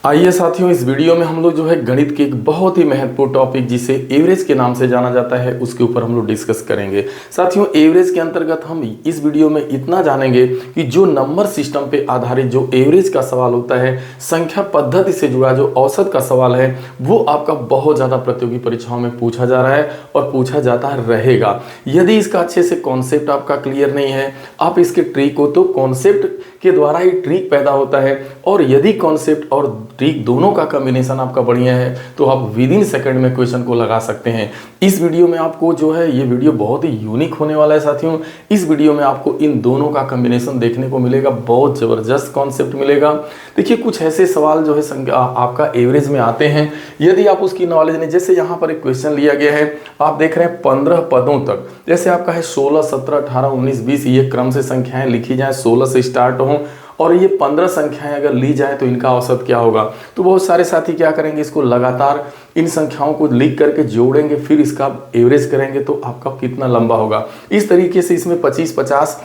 आइए साथियों, इस वीडियो में हम लोग जो है गणित के एक बहुत ही महत्वपूर्ण टॉपिक जिसे एवरेज के नाम से जाना जाता है उसके ऊपर हम लोग डिस्कस करेंगे। साथियों, एवरेज के अंतर्गत हम इस वीडियो में इतना जानेंगे कि जो नंबर सिस्टम पे आधारित जो एवरेज का सवाल होता है, संख्या पद्धति से जुड़ा जो औसत का सवाल है, वो आपका बहुत ज़्यादा प्रतियोगी परीक्षाओं में पूछा जा रहा है और पूछा जाता रहेगा। यदि इसका अच्छे से कॉन्सेप्ट आपका क्लियर नहीं है, आप इसके ट्रिक को तो कॉन्सेप्ट के द्वारा ही ट्रिक पैदा होता है, और यदि कॉन्सेप्ट और ट्रिक दोनों का कॉम्बिनेशन आपका बढ़िया है तो आप विद इन सेकंड में क्वेश्चन को लगा सकते हैं। इस वीडियो में आपको जो है ये वीडियो बहुत ही यूनिक होने वाला है साथियों। इस वीडियो में आपको इन दोनों का कॉम्बिनेशन देखने को मिलेगा, बहुत ज़बरदस्त कॉन्सेप्ट मिलेगा। देखिए, कुछ ऐसे सवाल जो है आपका एवरेज में आते हैं, यदि आप उसकी नॉलेज नहीं, जैसे यहाँ पर एक क्वेश्चन लिया गया है, आप देख रहे हैं 15 पदों तक, जैसे आपका है 16, 17, 18, 19, 20, ये क्रम से संख्याएं लिखी जाए, 16 से स्टार्ट हो और ये 15 संख्याएं अगर ली जाए तो इनका औसत क्या होगा। तो बहुत सारे साथी क्या करेंगे, इसको लगातार इन संख्याओं को लिख करके जोड़ेंगे, फिर इसका एवरेज करेंगे तो आपका कितना लंबा होगा। इस तरीके से इसमें 25-50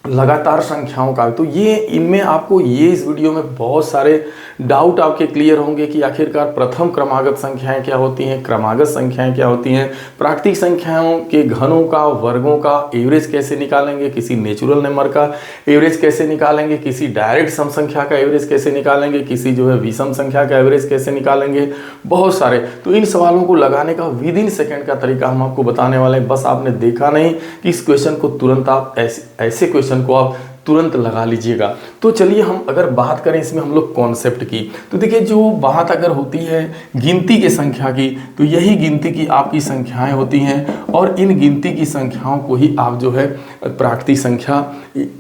लगातार संख्याओं का, तो ये इनमें आपको ये इस वीडियो में बहुत सारे डाउट आपके क्लियर होंगे कि आखिरकार प्रथम क्रमागत संख्याएं क्या होती हैं, क्रमागत संख्याएं क्या होती हैं, प्राकृतिक संख्याओं के घनों का, वर्गों का एवरेज कैसे निकालेंगे, किसी नेचुरल नंबर का एवरेज कैसे निकालेंगे, किसी डायरेक्ट सम संख्या का एवरेज कैसे निकालेंगे, किसी जो है विषम संख्या का एवरेज कैसे निकालेंगे, बहुत सारे। तो इन सवालों को लगाने का विद इन सेकेंड का तरीका हम आपको बताने वाले हैं। बस आपने देखा नहीं कि इस क्वेश्चन को तुरंत आप ऐसे क्वेश्चन को आप तुरंत लगा लीजिएगा। तो चलिए, हम अगर बात करें इसमें हम लोग कॉन्सेप्ट की, तो देखिए जो बात अगर होती है गिनती के संख्या की, तो यही गिनती की आपकी संख्याएं होती हैं और इन गिनती की संख्याओं को ही आप जो है प्राकृतिक संख्या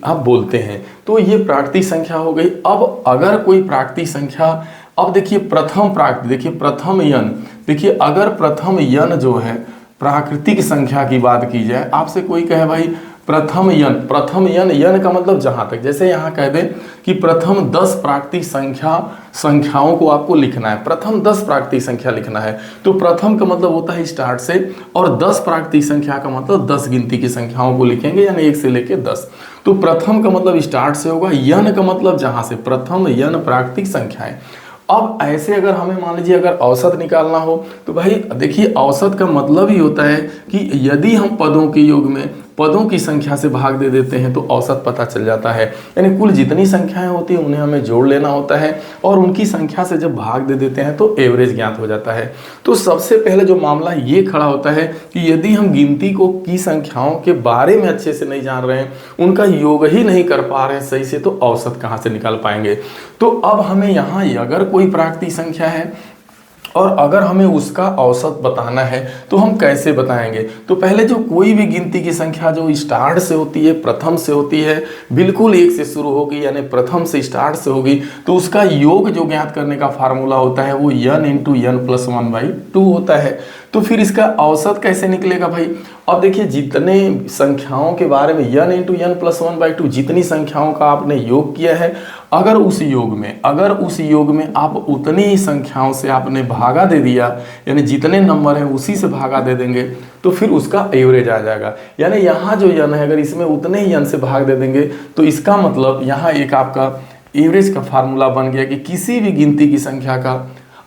आप बोलते हैं। तो ये प्राकृतिक संख्या हो गई। अब अगर कोई प्राकृतिक संख्या, अब देखिए प्रथम प्राकृतिक, देखिए प्रथम यन, देखिए अगर प्रथम यन जो है प्राकृतिक संख्या की बात की जाए, आपसे कोई कहे भाई प्रथम यन, यन का मतलब जहां तक, जैसे यहाँ कह दें कि प्रथम 10 प्राकृतिक संख्याओं को आपको लिखना है, प्रथम 10 प्राकृतिक संख्या लिखना है, तो प्रथम का मतलब होता है स्टार्ट से, और 10 प्राकृतिक संख्या का मतलब 10 गिनती की संख्याओं को लिखेंगे, यानी 1 से लेके 10। तो प्रथम का मतलब स्टार्ट से होगा, यन का मतलब जहां से, प्रथम यन प्राकृतिक संख्याएं। अब ऐसे अगर हमें मान लीजिए अगर औसत निकालना हो, तो भाई देखिए औसत का मतलब ही होता है कि यदि हम पदों के योग में पदों की संख्या से भाग दे देते हैं तो औसत पता चल जाता है। यानी कुल जितनी संख्याएं होती हैं उन्हें हमें जोड़ लेना होता है और उनकी संख्या से जब भाग दे देते हैं तो एवरेज ज्ञात हो जाता है। तो सबसे पहले जो मामला ये खड़ा होता है कि यदि हम गिनती को की संख्याओं के बारे में अच्छे से नहीं जान रहे हैं, उनका योग ही नहीं कर पा रहे हैं सही से, तो औसत कहाँ से निकाल पाएंगे। तो अब हमें यहाँ अगर कोई प्राकृतिक संख्या है और अगर हमें उसका औसत बताना है तो हम कैसे बताएंगे। तो पहले जो कोई भी गिनती की संख्या जो स्टार्ट से होती है, प्रथम से होती है, बिल्कुल 1 से शुरू होगी, यानी प्रथम से स्टार्ट से होगी, तो उसका योग जो ज्ञात करने का फार्मूला होता है वो n × n + 1/2 होता है। तो फिर इसका औसत कैसे निकलेगा भाई। अब देखिए जितने संख्याओं के बारे में n × n + 1/2, जितनी संख्याओं का आपने योग किया है, अगर उस योग में आप उतनी ही संख्याओं से आपने भागा दे दिया, यानी जितने नंबर हैं उसी से भागा दे देंगे, तो फिर उसका एवरेज आ जाएगा। यानी यहाँ जो n है अगर इसमें उतने ही n से भाग दे देंगे तो इसका मतलब यहाँ एक आपका एवरेज का फार्मूला बन गया कि किसी भी गिनती की संख्या का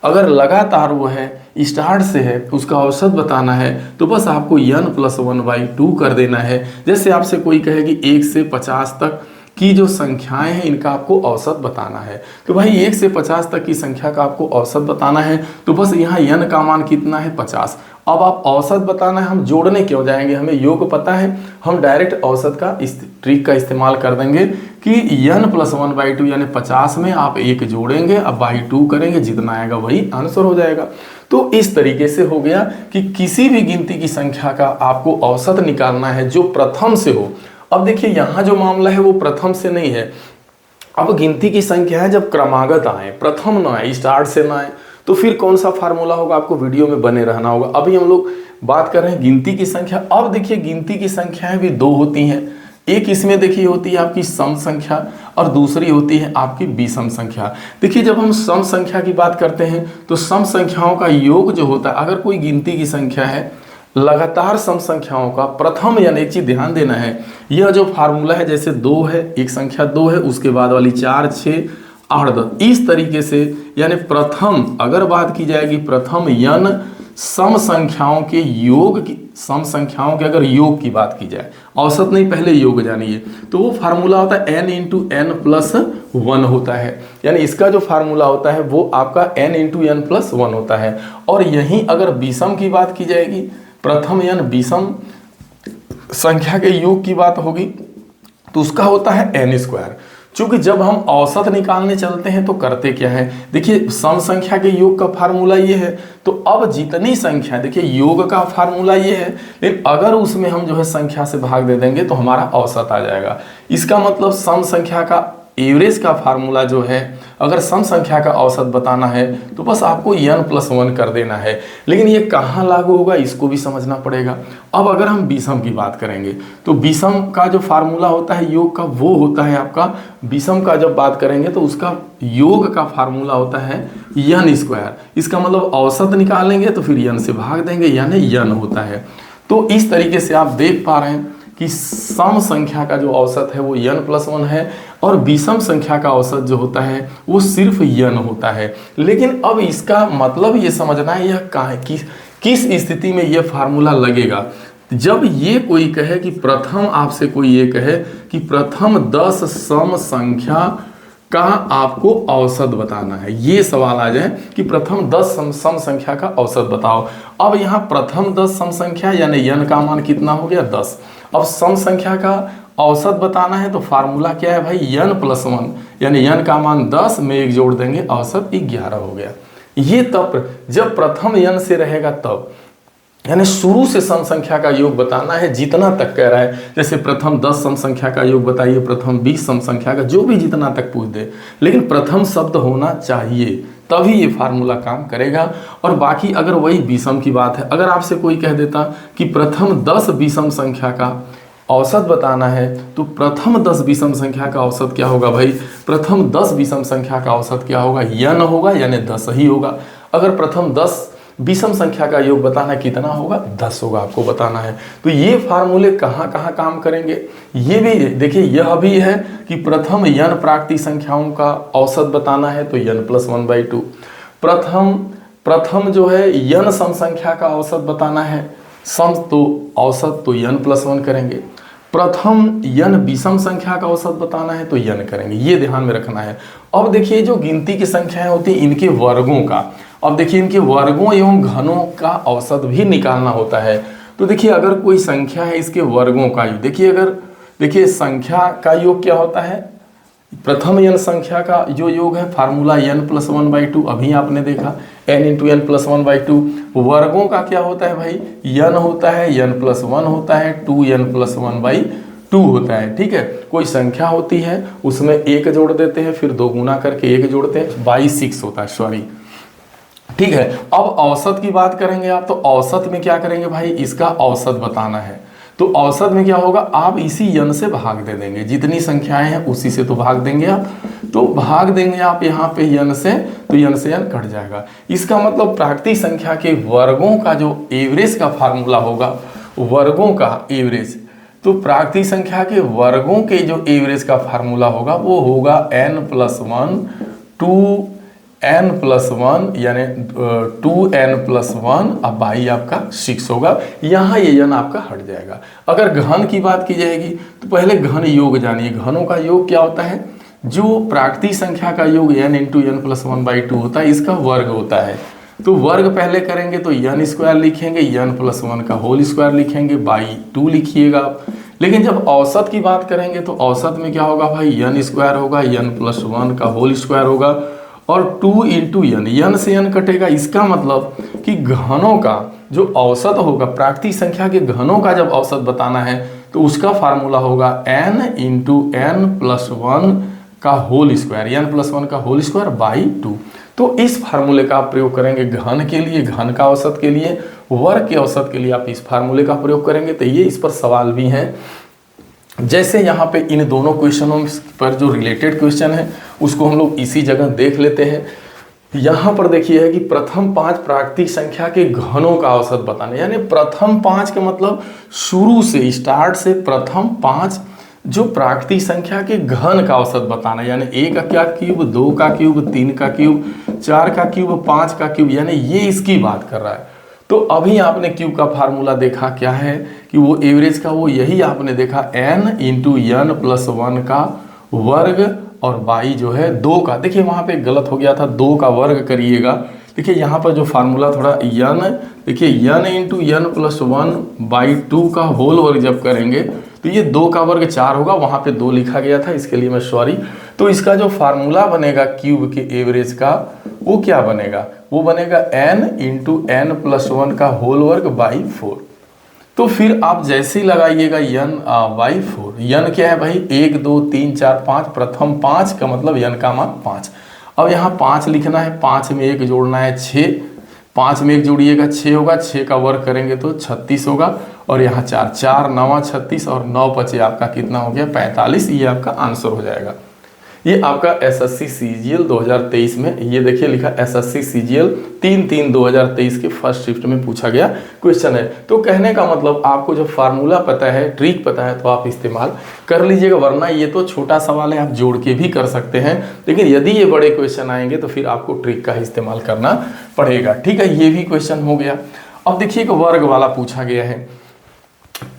अगर लगातार वो है स्टार्ट से है, उसका औसत बताना है, तो बस आपको n + 1/2 कर देना है। जैसे आपसे कोई कहे कि 1 से 50 तक की जो संख्याएं हैं इनका आपको औसत बताना है, तो भाई 1 से 50 तक की संख्या का आपको औसत बताना है, तो बस यहाँ n का मान कितना है, 50। अब आप औसत बताना है, हम जोड़ने क्यों जाएंगे, हमें योग पता है, हम डायरेक्ट औसत का इस ट्रिक का इस्तेमाल कर देंगे कि n + 1/2 यानी 50 में आप 1 जोड़ेंगे, अब बाई 2 करेंगे, जितना आएगा वही आंसर हो जाएगा। तो इस तरीके से हो गया कि किसी भी गिनती की संख्या का आपको औसत निकालना है जो प्रथम से हो। अब देखिए यहाँ जो मामला है वो प्रथम से नहीं है, अब गिनती की संख्या है जब क्रमागत आए, प्रथम ना आए, स्टार्ट से ना आए, तो फिर कौन सा फार्मूला होगा, आपको वीडियो में बने रहना होगा। अभी हम लोग बात कर रहे हैं गिनती की संख्या। अब देखिए गिनती की संख्याएं भी 2 होती हैं, एक इसमें देखिए होती है आपकी सम संख्या और दूसरी होती है आपकी विषम संख्या। देखिए जब हम सम संख्या की बात करते हैं तो सम संख्याओं का योग जो होता है, अगर कोई गिनती की संख्या है लगातार सम संख्याओं का प्रथम, यानी एक चीज ध्यान देना है, यह जो फार्मूला है जैसे 2 है, एक संख्या 2 है, उसके बाद वाली 4, 6 8 10 इस तरीके से, यानी प्रथम अगर बात की जाएगी प्रथम n सम संख्याओं के योग की, सम संख्याओं के अगर योग की बात की जाए, औसत नहीं पहले योग जानिए, तो वो फार्मूला होता है n into n plus one होता है। यानी इसका जो फार्मूला होता है वो आपका n into n plus one होता है। और यहीं अगर विषम की बात की जाएगी, प्रथम n विषम संख्या के योग की बात होगी तो उसका होता है n स्क्वायर। चूंकि जब हम औसत निकालने चलते हैं तो करते क्या है, देखिए सम संख्या के योग का फार्मूला ये है, तो अब जितनी संख्या, देखिए योग का फार्मूला ये है, लेकिन अगर उसमें हम जो है संख्या से भाग दे देंगे तो हमारा औसत आ जाएगा। इसका मतलब सम संख्या का एवरेज का फार्मूला जो है, अगर सम संख्या का औसत बताना है तो बस आपको n प्लस वन कर देना है। लेकिन ये कहाँ लागू होगा इसको भी समझना पड़ेगा। अब अगर हम विषम की बात करेंगे तो विषम का जो फार्मूला होता है योग का, वो होता है आपका, विषम का जब बात करेंगे तो उसका योग का फार्मूला होता है n स्क्वायर। इसका मतलब औसत निकालेंगे तो फिर n से भाग देंगे, यानी n होता है। तो इस तरीके से आप देख पा रहे हैं कि सम संख्या का जो औसत है वो n प्लस वन है और विषम संख्या का औसत जो होता है वो सिर्फ n होता है। लेकिन अब इसका मतलब ये समझना है यह किस स्थिति में यह फार्मूला लगेगा। जब ये कोई कहे कि प्रथम, आपसे कोई ये कहे कि प्रथम 10 सम संख्या का आपको औसत बताना है, ये सवाल आ जाए कि प्रथम 10 सम संख्या का औसत बताओ। अब यहाँ प्रथम 10 सम संख्या यानी n का मान कितना हो गया 10। अब सम संख्या का औसत बताना है तो फार्मूला क्या है भाई n प्लस वन, यानी n का मान 10 में एक जोड़ देंगे, औसत 11 हो गया। ये तब जब प्रथम n से रहेगा तब, यानी शुरू से सम संख्या का योग बताना है, जितना तक कह रहा है, जैसे प्रथम 10 सम संख्या का योग बताइए, प्रथम 20 सम संख्या का, जो भी जितना तक पूछ दे, लेकिन प्रथम शब्द होना चाहिए तभी ये फार्मूला काम करेगा। और बाकी अगर वही विषम की बात है, अगर आपसे कोई कह देता कि प्रथम 10 विषम संख्या का औसत बताना है तो प्रथम 10 विषम संख्या का औसत क्या होगा भाई, प्रथम 10 विषम संख्या का औसत क्या होगा, n होगा, यानी 10 ही होगा। अगर प्रथम 10 विषम संख्या का योग बताना कितना होगा, 10 होगा, आपको बताना है। तो ये फार्मूले कहाँ कहाँ काम करेंगे, ये भी देखिए। यह भी है कि प्रथम n प्राकृतिक संख्याओं का औसत बताना है तो n plus one by to. प्रथम जो है n सम संख्या का औसत बताना है, सम तो औसत तो n प्लस वन करेंगे। प्रथम n विषम संख्या का औसत बताना है तो n करेंगे, ये ध्यान में रखना है। अब देखिए जो गिनती की संख्याएं होती हैं इनके वर्गों का, अब देखिए इनके वर्गों एवं घनों का औसत भी निकालना होता है। तो देखिए अगर कोई संख्या है इसके वर्गों का योग, देखिए संख्या का योग क्या होता है, प्रथम n संख्या का जो योग है formula n plus one by two, अभी आपने देखा n into n plus one by two. वर्गों का क्या होता है भाई, n होता है, n प्लस वन होता है, 2n plus one by two होता है। ठीक है, कोई संख्या होती है उसमें एक जोड़ देते हैं, फिर दो गुना करके एक जोड़ते हैं, बाई 6 होता है, सॉरी। ठीक है, अब औसत की बात करेंगे आप, तो औसत में क्या करेंगे भाई, इसका औसत बताना है तो औसत में क्या होगा, आप इसी n से भाग दे देंगे, जितनी संख्याएं हैं उसी से तो भाग देंगे आप, तो भाग देंगे आप यहाँ पे n से, तो n से n कट जाएगा। इसका मतलब प्राकृतिक संख्या के वर्गों का जो एवरेज का फार्मूला होगा, वर्गों का एवरेज, तो प्राकृतिक संख्या के वर्गों के जो एवरेज का फार्मूला होगा वो होगा n plus one two n plus one, यानी 2n प्लस वन, अब बाई आपका 6 होगा, यहाँ ये n आपका हट जाएगा। अगर घन की बात की जाएगी तो पहले घन योग जानिए, घनों का योग क्या होता है, जो प्राकृतिक संख्या का योग n into n plus one by two होता है, इसका वर्ग होता है। तो वर्ग पहले करेंगे तो n स्क्वायर लिखेंगे, n प्लस वन का होल स्क्वायर लिखेंगे, बाई 2 लिखिएगा आप। लेकिन जब औसत की बात करेंगे तो औसत में क्या होगा भाई, n स्क्वायर होगा, n प्लस वन का होल स्क्वायर होगा और 2 इंटू n से n कटेगा। इसका मतलब कि घनों का जो औसत होगा, प्राकृतिक संख्या के घनों का जब औसत बताना है तो उसका फार्मूला होगा n into n plus one का whole square, n plus one का होल स्क्वायर बाई 2। तो इस फार्मूले का आप प्रयोग करेंगे घन के लिए, घन का औसत के लिए, वर्ग के औसत के लिए आप इस फार्मूले का प्रयोग करेंगे। तो ये इस पर सवाल भी हैं, जैसे यहाँ पे इन दोनों क्वेश्चनों पर जो रिलेटेड क्वेश्चन है उसको हम लोग इसी जगह देख लेते हैं। यहाँ पर देखिए है कि प्रथम 5 प्राकृतिक संख्या के घनों का औसत बताना, यानी प्रथम 5 का मतलब शुरू से, स्टार्ट से प्रथम 5 जो प्राकृतिक संख्या के घन का औसत बताना, यानी 1 का क्या क्यूब, 2 का क्यूब, 3 का क्यूब, 4 का क्यूब, 5 का क्यूब, यानी ये इसकी बात कर रहा है। तो अभी आपने क्यूब का फार्मूला देखा क्या है कि वो एवरेज का, वो यही आपने देखा n इंटू n प्लस 1 का वर्ग और बाई जो है 2 का। देखिए वहाँ पे गलत हो गया था, 2 का वर्ग करिएगा। देखिए यहाँ पर जो फार्मूला थोड़ा n, देखिए n इंटू n प्लस 1/2 का होल वर्ग जब करेंगे तो ये 2 का वर्ग 4 होगा, वहाँ पे 2 लिखा गया था, इसके लिए मैं सॉरी। तो इसका जो फार्मूला बनेगा क्यूब के एवरेज का वो क्या बनेगा, वो बनेगा n इंटू n प्लस 1 का होल वर्ग बाई 4। तो फिर आप जैसे ही लगाइएगा n/4, n क्या है भाई 1 2 3 4 5, प्रथम 5 का मतलब n का मान 5। अब यहाँ 5 लिखना है, 5 में 1 जोड़ना है 6, 5 में 1 जोड़िएगा 6 होगा, 6 का वर्ग करेंगे तो 36 होगा, और यहाँ 4 4 9 36 और 9 बचे आपका कितना हो गया 45। ये आपका आंसर हो जाएगा। ये आपका एसएससी सीजीएल 2023 में ये देखिए लिखा एसएससी सीजीएल 3/3/2023 के फर्स्ट शिफ्ट में पूछा गया क्वेश्चन है। तो कहने का मतलब आपको जब फार्मूला पता है, ट्रिक पता है, तो आप इस्तेमाल कर लीजिएगा, वरना ये तो छोटा सवाल है, आप जोड़ के भी कर सकते हैं, लेकिन यदि ये बड़े क्वेश्चन आएंगे तो फिर आपको ट्रिक का इस्तेमाल करना पड़ेगा। ठीक है, ये भी क्वेश्चन हो गया। अब देखिए एक वर्ग वाला पूछा गया है,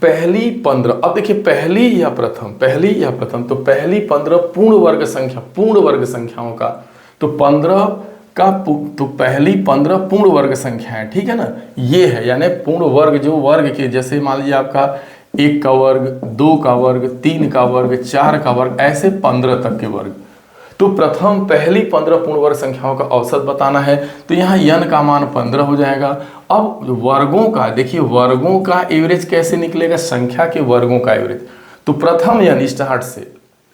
पहली 15। अब देखिए पहली या प्रथम, तो पहली 15 पूर्ण वर्ग संख्याओं का, तो 15 का तो पहली 15 पूर्ण वर्ग संख्या है, ठीक है ना, ये है, यानी पूर्ण वर्ग जो वर्ग के, जैसे मान लीजिए आपका 1 का वर्ग, 2 का वर्ग, 3 का वर्ग, 4 का वर्ग, ऐसे 15 तक के वर्ग। तो प्रथम पहली 15 पूर्ण वर्ग संख्याओं का औसत बताना है, तो यहाँ n का मान 15 हो जाएगा। अब वर्गों का देखिए, वर्गों का एवरेज कैसे निकलेगा, संख्या के वर्गों का एवरेज। तो प्रथम n स्टार्ट से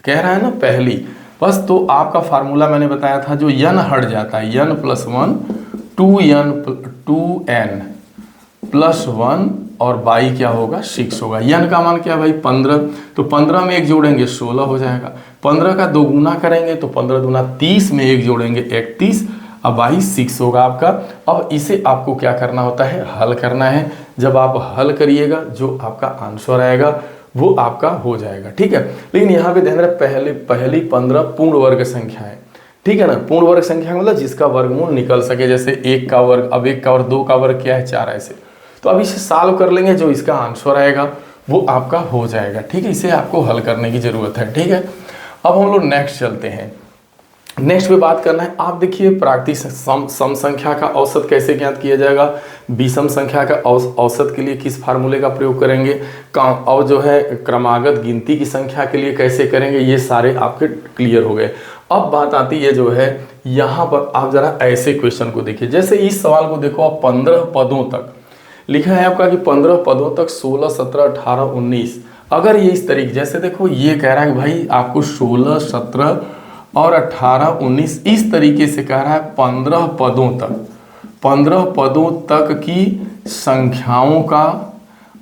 कह रहा है ना पहली, बस तो आपका फार्मूला मैंने बताया था, जो n हट जाता है n प्लस 1 2n प्लस 1 और बाई क्या होगा 6 होगा। n का मान क्या है भाई 15, तो 15 में 1 जोड़ेंगे 16 हो जाएगा। 15 का 2 गुना करेंगे तो 15 दूना 30 में 1 जोड़ेंगे 31, अब बाई 6 होगा आपका। अब इसे आपको क्या करना होता है, हल करना है। जब आप हल करिएगा जो आपका आंसर आएगा वो आपका हो जाएगा, ठीक है। लेकिन यहाँ पे ध्यान रहे पहली 15 पूर्ण वर्ग संख्या है, ठीक है ना। पूर्ण वर्ग संख्या मतलब जिसका वर्गमूल निकल सके, जैसे 1 का वर्ग, अब 1 का वर्ग, 2 का वर्ग क्या है 4, ऐसे। तो अब इसे सॉल्व कर लेंगे, जो इसका आंसर आएगा वो आपका हो जाएगा, ठीक है। इसे आपको हल करने की जरूरत है, ठीक है। अब हम लोग नेक्स्ट चलते हैं। नेक्स्ट पे बात करना है, आप देखिए प्राकृतिक सम संख्या का औसत कैसे ज्ञात किया जाएगा, विषम संख्या का औसत के लिए किस फार्मूले का प्रयोग करेंगे, और जो है क्रमागत गिनती की संख्या के लिए कैसे करेंगे, ये सारे आपके क्लियर हो गए। अब बात आती है जो है यहाँ पर, आप जरा ऐसे क्वेश्चन को देखिए, जैसे इस सवाल को देखो आप 15 पदों तक लिखा है आपका कि 15 पदों तक 16 17 18 19। अगर ये इस तरीके, जैसे देखो ये कह रहा है कि भाई आपको 16 17 और 18 19 इस तरीके से कह रहा है 15 पदों तक की संख्याओं का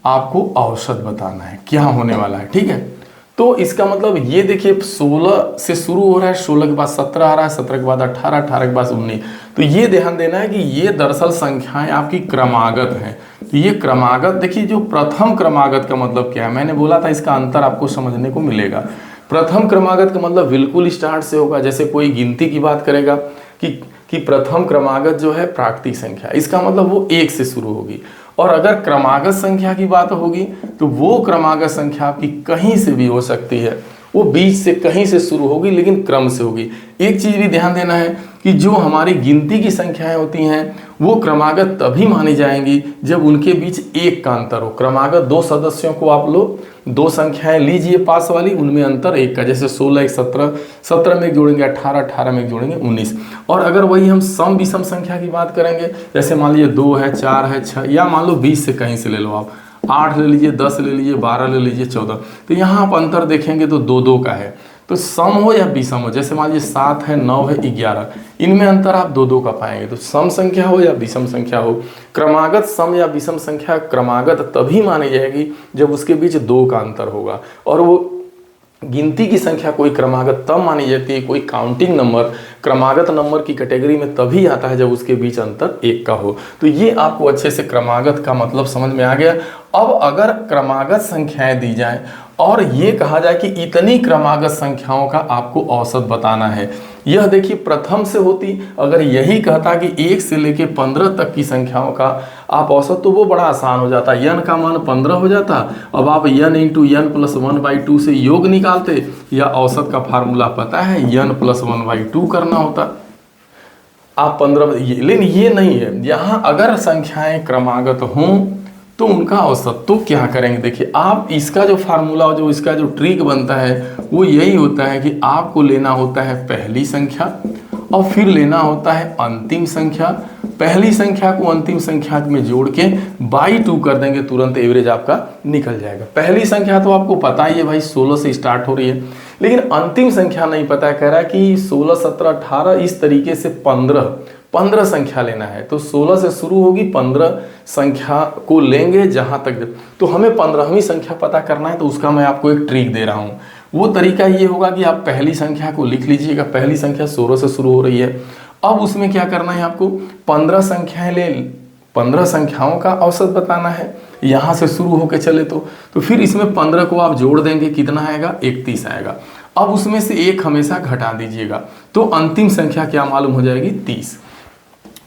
आपको औसत बताना है, क्या होने वाला है, ठीक है। तो इसका मतलब ये देखिए 16 से शुरू हो रहा है, 16 के बाद 17 आ रहा है, 17 के बाद 18, 18 के बाद 19। तो ये ध्यान देना है कि ये दरअसल संख्याएं आपकी क्रमागत हैं। तो ये क्रमागत, देखिए जो प्रथम क्रमागत का मतलब क्या है, मैंने बोला था इसका अंतर आपको समझने को मिलेगा। प्रथम क्रमागत का मतलब बिल्कुल स्टार्ट से होगा, जैसे कोई गिनती की बात करेगा कि प्रथम क्रमागत जो है प्राकृतिक संख्या, इसका मतलब वो 1 से शुरू होगी। और अगर क्रमागत संख्या की बात होगी तो वो क्रमागत संख्या आपकी कहीं से भी हो सकती है, वो बीच से कहीं से शुरू होगी लेकिन क्रम से होगी। एक चीज भी ध्यान देना है कि जो हमारी गिनती की संख्याएं होती हैं वो क्रमागत तभी मानी जाएंगी जब उनके बीच 1 का अंतर हो। क्रमागत 2 सदस्यों को आप लोग 2 संख्याएं लीजिए पास वाली, उनमें अंतर 1 का, जैसे 16 1 17, 17 में जोड़ेंगे 18, 18 में जोड़ेंगे 19। और अगर वही हम सम विषम संख्या की बात करेंगे, जैसे मान लीजिए 2 है 4 है 6, या मान लो 20 से कहीं से ले लो आप, 8 ले लीजिए, 10 ले लीजिए, 12 ले लीजिए, 14। तो यहाँ आप अंतर देखेंगे तो 2 2 का है। तो सम हो या विषम हो, जैसे मान लीजिए 7 है 9 है 11, इनमें अंतर आप 2 2 का पाएंगे। तो सम संख्या हो या विषम संख्या हो, क्रमागत सम या विषम संख्या क्रमागत तभी मानी जाएगी जब उसके बीच 2 का अंतर होगा। और वो गिनती की संख्या कोई क्रमागत तब मानी जाती है, कोई काउंटिंग नंबर क्रमागत नंबर की कैटेगरी में तभी आता है जब उसके बीच अंतर 1 का हो। तो ये आपको अच्छे से क्रमागत का मतलब समझ में आ गया। अब अगर क्रमागत संख्याएं दी जाएं और ये कहा जाए कि इतनी क्रमागत संख्याओं का आपको औसत बताना है, यह देखिए प्रथम से होती, अगर यही कहता कि 1 से लेके 15 तक की संख्याओं का आप औसत, तो वो बड़ा आसान हो जाता, n का मान 15 हो जाता। अब आप n इंटू n प्लस 1/2 से योग निकालते, या औसत का फार्मूला पता है n प्लस 1/2 करना होता, आप 15। लेकिन ये नहीं है, यहाँ अगर संख्याएं क्रमागत हों तो उनका औसत तो क्या करेंगे, देखिए आप इसका जो फार्मूला, जो इसका जो ट्रिक बनता है वो यही होता है कि आपको लेना होता है पहली संख्या और फिर लेना होता है अंतिम संख्या। पहली संख्या को अंतिम संख्या में जोड़ के बाई 2 कर देंगे, तुरंत एवरेज आपका निकल जाएगा। पहली संख्या तो आपको पता ही है भाई 16 से स्टार्ट हो रही है, लेकिन अंतिम संख्या नहीं पता है, कह रहा है कि 16, 17, 18 इस तरीके से 15 संख्या लेना है। तो 16 से शुरू होगी, 15 संख्या को लेंगे जहां तक, तो हमें 15वीं संख्या पता करना है। तो उसका मैं आपको एक ट्रिक दे रहा हूं। वो तरीका ये होगा कि आप पहली संख्या को लिख लीजिएगा, पहली संख्या 16 से शुरू हो रही है। अब उसमें क्या करना है, आपको 15 संख्याएं ले, 15 संख्याओं का औसत बताना है, यहां से शुरू होकर चले तो फिर इसमें 15 को आप जोड़ देंगे, कितना आएगा, 31 आएगा। अब उसमें से 1 हमेशा घटा दीजिएगा, तो अंतिम संख्या क्या मालूम हो जाएगी, 30।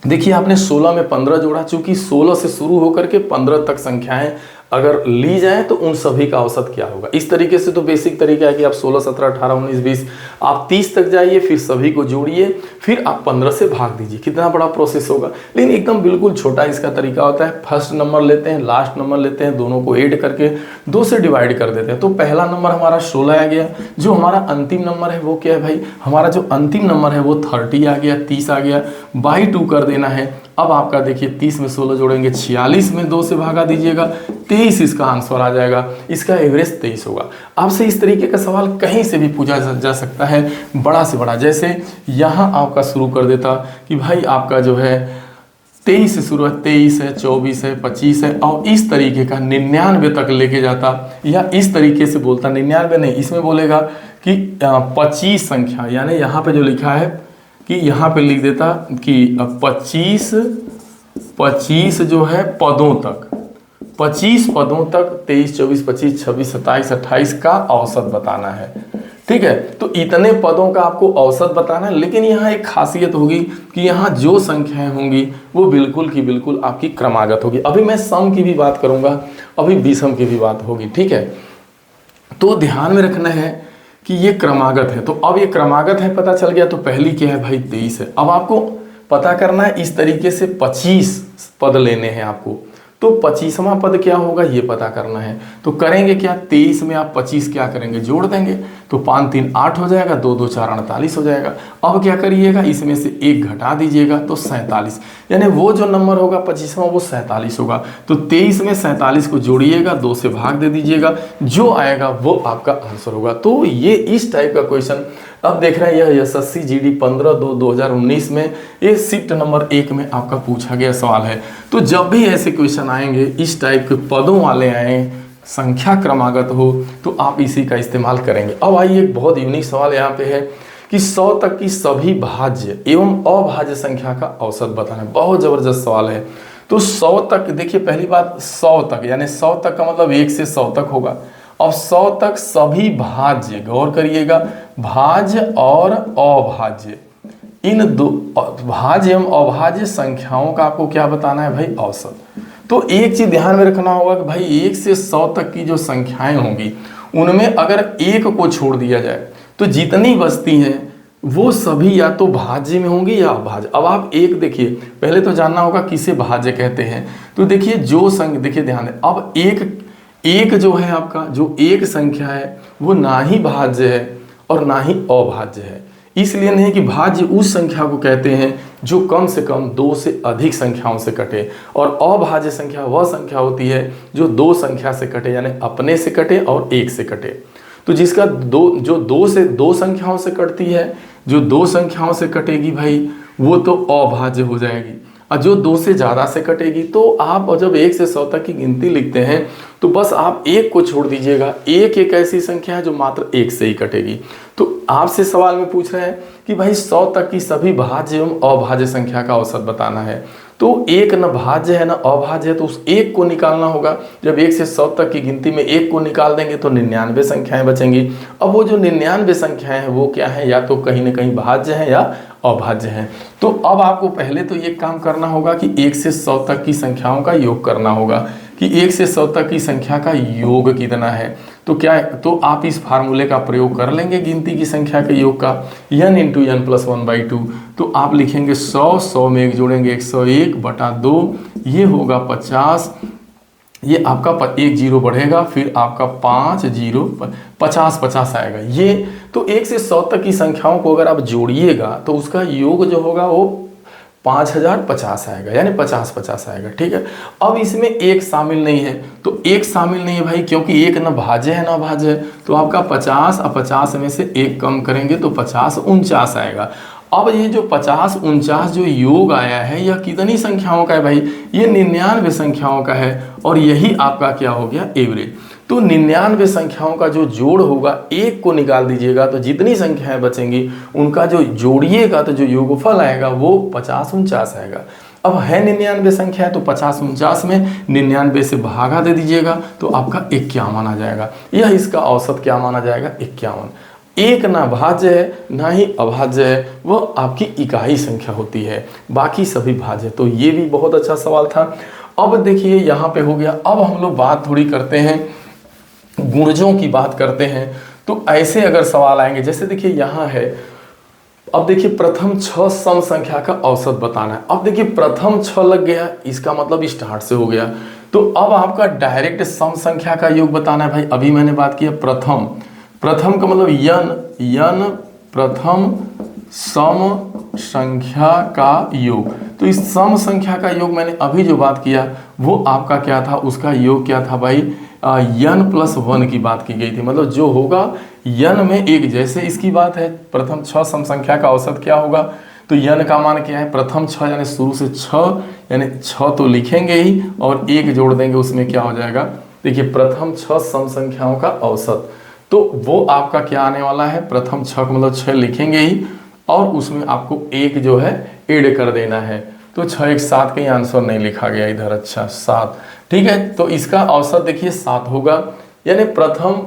देखिए आपने 16 में 15 जोड़ा, चूंकि 16 से शुरू होकर के 15 तक संख्याएं अगर ली जाए तो उन सभी का औसत क्या होगा। इस तरीके से तो बेसिक तरीका है कि आप 16, 17, 18, 19, 20 आप 30 तक जाइए, फिर सभी को जोड़िए, फिर आप 15 से भाग दीजिए। कितना बड़ा प्रोसेस होगा, लेकिन एकदम बिल्कुल छोटा इसका तरीका होता है। फर्स्ट नंबर लेते हैं, लास्ट नंबर लेते हैं, दोनों को ऐड करके 2 से डिवाइड कर देते हैं। तो पहला नंबर हमारा 16 आ गया, जो हमारा अंतिम नंबर है वो क्या है भाई, हमारा जो अंतिम नंबर है वो 30 आ गया, 30 आ गया, बाई 2 कर देना है। अब आपका देखिए 30 में 16 जोड़ेंगे, 46 में 2 से भागा दीजिएगा, 23 इसका आंसर आ जाएगा। इसका एवरेज 23 होगा। आपसे इस तरीके का सवाल कहीं से भी पूछा जा सकता है, बड़ा से बड़ा। जैसे यहाँ आपका शुरू कर देता कि भाई आपका जो है 23 से शुरू है, 23 है, 24 है, 25 है, और इस तरीके का 99 तक लेके जाता, या इस तरीके से बोलता, 99 नहीं, इसमें बोलेगा कि 25 संख्या, यानी यहाँ पे जो लिखा है कि यहाँ पे लिख देता कि 25 जो है पदों तक, 25 पदों तक 23, 24, 25, 26, 27, 28 का औसत बताना है। ठीक है, तो इतने पदों का आपको औसत बताना है। लेकिन यहाँ एक खासियत होगी कि यहाँ जो संख्याएं होंगी वो बिल्कुल की बिल्कुल आपकी क्रमागत होगी। अभी मैं सम की भी बात करूंगा, अभी विषम की भी बात होगी। ठीक है, तो ध्यान में रखना है कि ये क्रमागत है। तो अब ये क्रमागत है पता चल गया, तो पहली क्या है भाई 23 है। अब आपको पता करना है इस तरीके से 25 पद लेने हैं आपको, तो 25वां पद क्या होगा ये पता करना है। तो करेंगे क्या, 23 में आप 25 क्या करेंगे, जोड़ देंगे, तो 5 3 8 हो जाएगा, 2 2 4 48 हो जाएगा। अब क्या करिएगा, इसमें से 1 घटा दीजिएगा, तो 47, यानी वो जो नंबर होगा 25वां वो 47 होगा। तो 23 में 47 को जोड़िएगा, 2 से भाग दे दीजिएगा, जो आएगा वो आपका आंसर होगा। तो ये इस टाइप का क्वेश्चन अब देख रहे हैं, यह एसएससी जीडी 15/2/2019 में ये शिफ्ट नंबर 1 में आपका पूछा गया सवाल है। तो जब भी ऐसे क्वेश्चन आएंगे इस टाइप के पदों वाले आए, संख्या क्रमागत हो, तो आप इसी का इस्तेमाल करेंगे। अब आइए एक बहुत यूनिक सवाल यहाँ पे है कि 100 तक की सभी भाज्य एवं अभाज्य संख्या का औसत बताना। बहुत जबरदस्त सवाल है। तो 100 तक, देखिए पहली बात 100 तक, यानी 100 तक का मतलब 1 से 100 तक होगा। और 100 तक सभी भाज्य, गौर करिएगा, भाज्य और अभाज्य, इन दो भाज्य एवं अभाज्य संख्याओं का आपको क्या बताना है भाई, औसत। तो एक चीज ध्यान में रखना होगा कि भाई 1 से 100 तक की जो संख्याएं होंगी उनमें अगर 1 को छोड़ दिया जाए तो जितनी बचती हैं वो सभी या तो भाज्य में होंगी या अभाज्य। अब आप एक देखिए, पहले तो जानना होगा किसे भाज्य कहते हैं। तो देखिए जो देखिए ध्यान है, अब एक जो है आपका, जो एक संख्या है वो ना ही भाज्य है और ना ही अभाज्य है। इसलिए नहीं कि भाज्य उस संख्या को कहते हैं जो कम से कम 2 से अधिक संख्याओं से कटे, और अभाज्य संख्या वह संख्या होती है जो 2 संख्या से कटे, यानी अपने से कटे और 1 से कटे। तो जिसका जो 2 से 2 संख्याओं से कटती है, जो 2 संख्याओं से कटेगी भाई, वो तो अभाज्य हो जाएगी। और जो 2 से ज़्यादा से कटेगी, तो आप जब 1 से 100 तक की गिनती लिखते हैं तो बस आप एक को छोड़ दीजिएगा। एक एक ऐसी संख्या है जो मात्र एक से ही कटेगी। तो आपसे सवाल में पूछ रहे हैं कि भाई 100 तक की सभी भाज्य एवं अभाज्य संख्या का औसत बताना है। तो एक न भाज्य है न अभाज्य है, तो उस एक को निकालना होगा। जब 1 से 100 तक की गिनती में एक को निकाल देंगे तो 99 संख्याएं बचेंगी। अब वो जो 99 संख्याएं हैं वो क्या है, या तो कहीं ना कहीं भाज्य है या अभाज्य है। तो अब आपको पहले तो ये काम करना होगा कि 1 से 100 तक की संख्याओं का योग करना होगा कि 1 से 100 तक की संख्या का योग कितना है। तो क्या है, तो आप इस फार्मूले का प्रयोग कर लेंगे गिनती की संख्या के योग का, n इंटू n प्लस 1/2। तो आप लिखेंगे 100 में एक जोड़ेंगे 101/2, ये होगा 50, ये आपका एक जीरो बढ़ेगा, फिर आपका 5 जीरो 50 आएगा ये। तो 1 से 100 तक की संख्याओं को अगर आप जोड़िएगा तो उसका योग जो होगा वो 5050 आएगा, यानी 50 आएगा। ठीक है, अब इसमें एक शामिल नहीं है, तो एक शामिल नहीं है भाई, क्योंकि एक न भाज्य है न अभाज्य है। तो आपका 50 और 50 में से एक कम करेंगे तो 50 आएगा। अब ये जो 50 जो योग आया है यह कितनी संख्याओं का है भाई, ये 99 संख्याओं का है, और यही आपका क्या हो गया, एवरेज। तो 99 संख्याओं का जो जोड़ होगा, एक को निकाल दीजिएगा तो जितनी संख्याएं बचेंगी उनका जो जोड़िएगा तो जो योगफल आएगा वो 50 आएगा। अब है 99 संख्या है तो 50 में 99 से भागा दे दीजिएगा तो आपका 51 आ जाएगा। यह इसका औसत क्या माना जाएगा, 51। एक ना भाज्य है ना ही अभाज्य है, वह आपकी इकाई संख्या होती है, बाकी सभी भाज्य। तो ये भी बहुत अच्छा सवाल था। अब देखिए यहाँ पे हो गया। अब हम लोग बात थोड़ी करते हैं, गुणजों की बात करते हैं। तो ऐसे अगर सवाल आएंगे, जैसे देखिए यहाँ है, अब देखिए प्रथम 6 सम संख्या का औसत बताना है। अब देखिए प्रथम 6 लग गया, इसका मतलब स्टार्ट से हो गया। तो अब आपका डायरेक्ट सम संख्या का योग बताना है भाई। अभी मैंने बात किया प्रथम का मतलब यन प्रथम सम संख्या का योग। तो इस सम संख्या का योग मैंने अभी जो बात किया वो आपका क्या था, उसका योग क्या था भाई, n प्लस 1 की बात की गई थी। मतलब जो होगा n में एक, जैसे इसकी बात है प्रथम 6 सम संख्या का औसत क्या होगा, तो n का मान क्या है, प्रथम 6 यानी शुरू से 6, यानी 6 तो लिखेंगे ही और एक जोड़ देंगे, उसमें क्या हो जाएगा, देखिए प्रथम 6 सम संख्याओं का औसत। तो वो आपका क्या आने वाला है, प्रथम 6 का मतलब 6 लिखेंगे ही और उसमें आपको एक जो है ऐड कर देना है। तो 6 1 7, कहीं आंसर नहीं लिखा गया इधर, अच्छा 7, ठीक है। तो इसका औसत देखिए 7 होगा, यानी प्रथम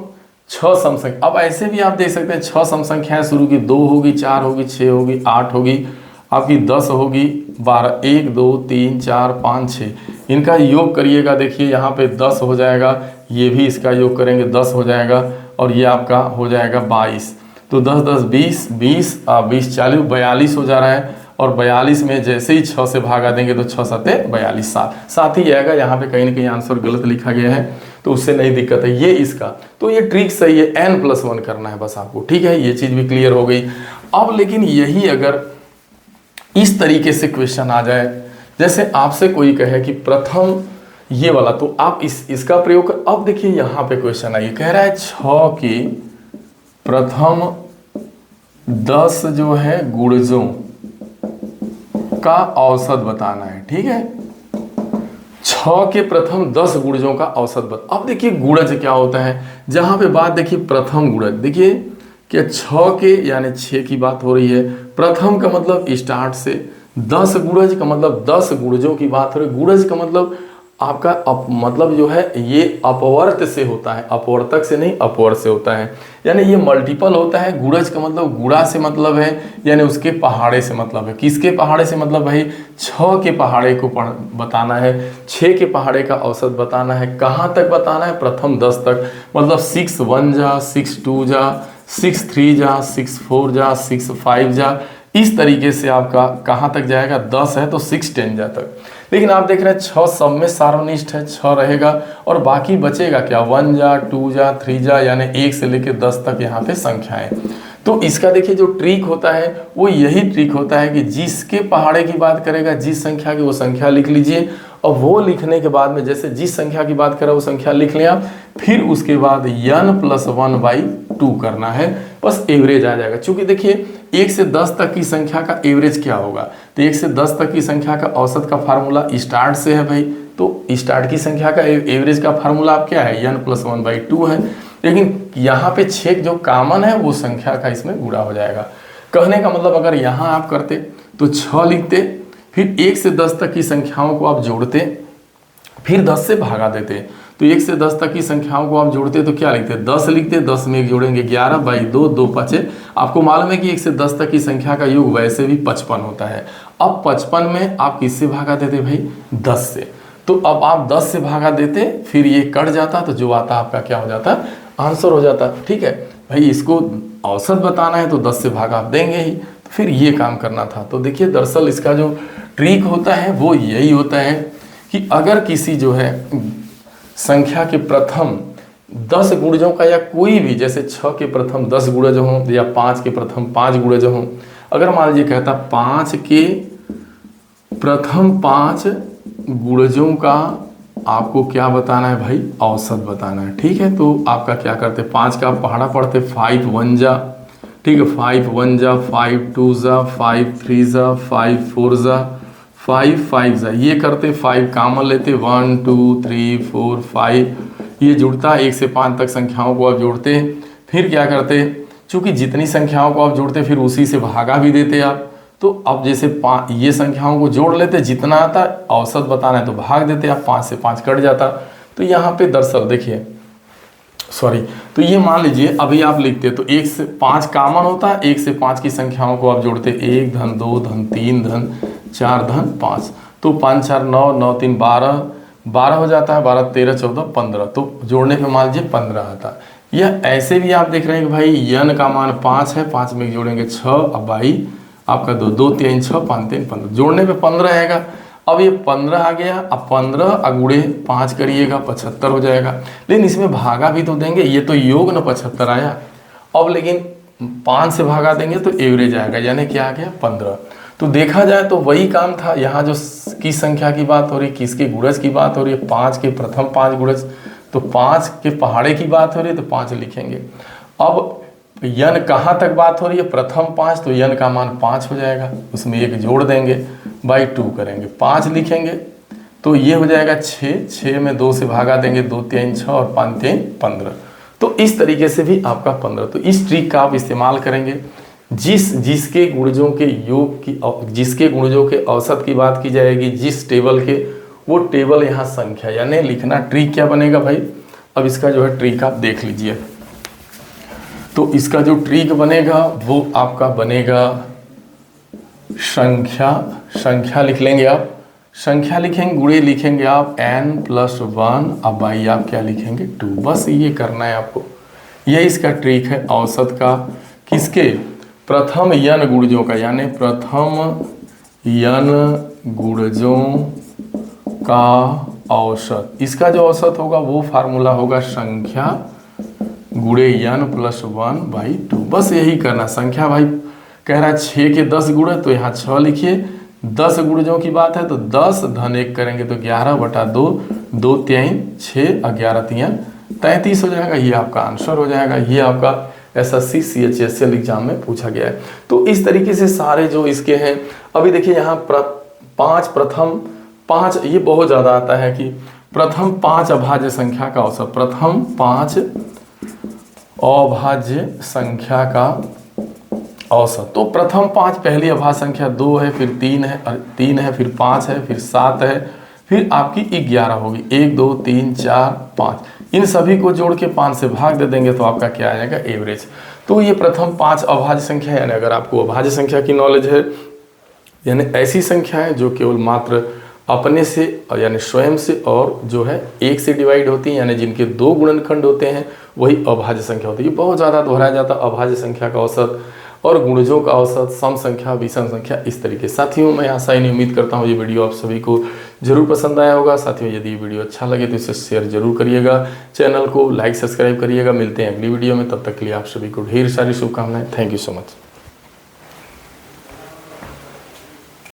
6 सम संख्या। अब ऐसे भी आप देख सकते हैं 6 सम संख्याएं शुरू की, 2 होगी, 4 होगी, 6 होगी, 8 होगी, आपकी 10 होगी, 12, 1 2 3 4 5 6, इनका योग करिएगा। देखिए यहाँ पे 10 हो जाएगा, ये भी इसका योग करेंगे 10 हो जाएगा, और ये आपका हो जाएगा 22। तो 10 10 20 20 20 40 42 हो जा रहा है, और 42 में जैसे ही 6 से भागा देंगे तो 6 7 42, 7 ही आएगा। यहाँ पे कहीं ना कहीं आंसर गलत लिखा गया है, तो उससे नहीं दिक्कत है ये इसका। तो ये ट्रिक सही है, n+1 करना है बस आपको, ठीक है। ये चीज़ भी क्लियर हो गई। अब लेकिन यही अगर इस तरीके से क्वेश्चन आ जाए, जैसे आपसे कोई कहे कि प्रथम ये वाला, तो आप इसका प्रयोग कर। अब देखिए यहाँ पे क्वेश्चन आइए, कह रहा है 6 के प्रथम 10 जो है गुणजों का औसत बताना है, ठीक है। 6 के प्रथम 10 गुणजों का औसत अब देखिए गुणज क्या होता है, जहां पे बात देखिए प्रथम गुणज, देखिए कि 6 के यानी 6 की बात हो रही है, प्रथम का मतलब स्टार्ट से, 10 गुणज का मतलब 10 गुणजों की बात हो रही है। गुणज का मतलब आपका मतलब जो है ये अपवर्त से होता है, अपवर्तक से नहीं, अपवर्त से होता है, यानी ये मल्टीपल होता है। गुणज का मतलब गुणा से मतलब है, यानी उसके पहाड़े से मतलब है। किसके पहाड़े से मतलब भाई, 6 के पहाड़े को बताना है, 6 के पहाड़े का औसत बताना है। कहाँ तक बताना है, प्रथम 10 तक, मतलब 6 1 जा, 6 2 जा, 6 3 जा, 6 4 जा, 6 5 जा, इस तरीके से आपका कहाँ तक जाएगा, 10 है तो 6 10 जा तक। लेकिन आप देख रहे हैं 6 सब में सार्वनिष्ठ है, 6 रहेगा, और बाकी बचेगा क्या, 1 जा, 2 जा, 3 जा, यानी 1 से लेकर 10 तक यहाँ पे संख्याएं। तो इसका देखिए जो ट्रिक होता है वो यही ट्रिक होता है कि जिसके पहाड़े की बात करेगा, जिस संख्या की, वो संख्या लिख लीजिए, और वो लिखने के बाद में जैसे जिस संख्या की बात करें वो संख्या लिख लिया, फिर उसके बाद n+1/2 करना है, बस एवरेज आ जाएगा। क्योंकि देखिए 1 से 10 तक की संख्या का एवरेज क्या होगा, तो 1 से 10 तक की संख्या का औसत का फार्मूला स्टार्ट से है भाई, तो स्टार्ट की संख्या का एवरेज का फार्मूला आप क्या है, n + 1/2 है। लेकिन यहाँ पे 6 जो कॉमन है वो संख्या का इसमें गुणा हो जाएगा। कहने का मतलब अगर यहाँ आप करते तो 6 लिखते, फिर 1 से 10 तक की संख्याओं को आप जोड़ते, फिर 10 से भागा देते। तो 1 से 10 तक की संख्याओं को आप जोड़ते तो क्या लिखते, 10 लिखते, 10 में 1 जोड़ेंगे 11/2, 2 5। आपको मालूम है कि 1 से 10 तक की संख्या का योग वैसे भी 55 होता है। अब 55 में आप किससे भागा देते भाई, 10 से। तो अब आप 10 से भागा देते, फिर ये कट जाता, तो जो आता आपका क्या हो जाता, आंसर हो जाता। ठीक है भाई, इसको औसत बताना है तो 10 से भागा आप देंगे ही, तो फिर ये काम करना था। तो देखिए दरअसल इसका जो ट्रिक होता है वो यही होता है कि अगर किसी जो है संख्या के प्रथम 10 गुणजों का, या कोई भी, जैसे 6 के प्रथम 10 गुणज हों या 5 के प्रथम 5 गुणज हों, अगर मान लीजिए कहता 5 के प्रथम 5 गुणजों का आपको क्या बताना है भाई, औसत बताना है। ठीक है, तो आपका क्या करते, 5 का आप पहाड़ा पढ़ते, 5 1 जा, ठीक है, 5 1 जा, 5 2 जा, 5 3 जा, 5 4 जा, 5 5 जा, ये करते, 5 कॉमन लेते, 1 2 3 4 5, ये जुड़ता, 1 से 5 तक संख्याओं को आप जोड़ते। फिर क्या करते, चूंकि जितनी संख्याओं को आप जोड़ते फिर उसी से भागा भी देते आप। तो अब जैसे ये संख्याओं को जोड़ लेते, जितना आता औसत बताना है तो भाग देते आप, 5 से 5 कट जाता। तो यहाँ पे दरअसल देखिए, सॉरी, तो ये मान लीजिए अभी आप लिखते तो 1 से 5 कॉमन होता, 1 से 5 की संख्याओं को आप जोड़ते, 1 धन 2 धन 3 धन 4 धन 5, तो 5 4 9 9 3 12 12 हो जाता है, 12 13 14 15, तो जोड़ने पे मान लीजिए 15 आता। यह ऐसे भी आप देख रहे हैं कि भाई n का मान 5 है, 5 में जोड़ेंगे 6, अब भाई आपका 2 2 3 6 5 3 15, जोड़ने पे 15 आएगा। अब ये 15 आ गया, अब 15 गुणे 5 करिएगा 75 हो जाएगा। लेकिन इसमें भागा भी तो देंगे, ये तो योग न 75 आया। अब लेकिन 5 से भागा देंगे तो एवरेज आएगा, यानी क्या आ गया 15। तो देखा जाए तो वही काम था, यहाँ जो किस संख्या की बात हो रही, किसके गुणज की बात हो रही है, 5 के प्रथम 5 गुणज, तो 5 के पहाड़े की बात हो रही है तो 5 लिखेंगे। अब n कहाँ तक बात हो रही है, प्रथम 5, तो n का मान 5 हो जाएगा, उसमें 1 जोड़ देंगे, बाई 2 करेंगे, 5 लिखेंगे, तो ये हो जाएगा 6, 6 में 2 से भागा देंगे, 2 3 6 और 5 3 15। तो इस तरीके से भी आपका 15। तो इस ट्रिक का आप इस्तेमाल करेंगे, जिसके गुणजों के योग की, जिसके गुणजों के औसत की बात की जाएगी, जिस टेबल के, वो टेबल यहाँ संख्या यानी लिखना। ट्रिक क्या बनेगा भाई, अब इसका जो है ट्रिक आप देख लीजिए। तो इसका जो ट्रिक बनेगा वो आपका बनेगा संख्या लिख लेंगे आप, संख्या लिखेंगे, गुणे लिखेंगे आप n+1, अब भाई आप क्या लिखेंगे 2, बस ये करना है आपको। ये इसका ट्रिक है औसत का, किसके, प्रथम n गुणजों का, यानी प्रथम n गुणजों का औसत। इसका जो औसत होगा वो फार्मूला होगा संख्या गुणे n+1/2, बस यही करना। संख्या भाई कह रहा है 6 के 10 गुणे, तो यहाँ 6 लिखिए। 10 गुणजों की बात है तो 10 धन 1 करेंगे तो 11/2, 2 3 6 और 11 3 33 हो जाएगा। ये आपका आंसर हो जाएगा। ये आपका SSC CHSL एग्जाम में पूछा गया है। तो इस तरीके से सारे जो इसके हैं, अभी देखिए यहाँ प्रथम 5, ये बहुत ज़्यादा आता है कि प्रथम 5 अभाज्य संख्या का औसत, प्रथम 5 अभाज्य संख्या का औसत। तो प्रथम 5 पहली अभाज्य संख्या 2 है, फिर 3 है, फिर 5 है, फिर 7 है, फिर आपकी 11 होगी। 1 2 3 4 5, इन सभी को जोड़ के 5 से भाग दे देंगे तो आपका क्या आ जाएगा एवरेज। तो ये प्रथम 5 अभाज्य संख्या, यानी अगर आपको अभाज्य संख्या की नॉलेज है, यानी ऐसी संख्या है जो केवल मात्र अपने से यानी स्वयं से और जो है 1 से डिवाइड होती है, यानी जिनके 2 गुणनखंड होते हैं वही अभाज्य संख्या होती है। ये बहुत ज़्यादा दोहराया जाता है, अभाज्य संख्या का औसत और गुणजों का औसत, सम संख्या, विषम संख्या, इस तरीके। साथियों मैं आशा ही उम्मीद करता हूँ ये वीडियो आप सभी को जरूर पसंद आया होगा। साथियों यदि ये वीडियो अच्छा लगे तो इसे शेयर जरूर करिएगा, चैनल को लाइक सब्सक्राइब करिएगा। मिलते हैं अगली वीडियो में, तब तक के लिए आप सभी को ढेर सारी शुभकामनाएं। Thank you so much.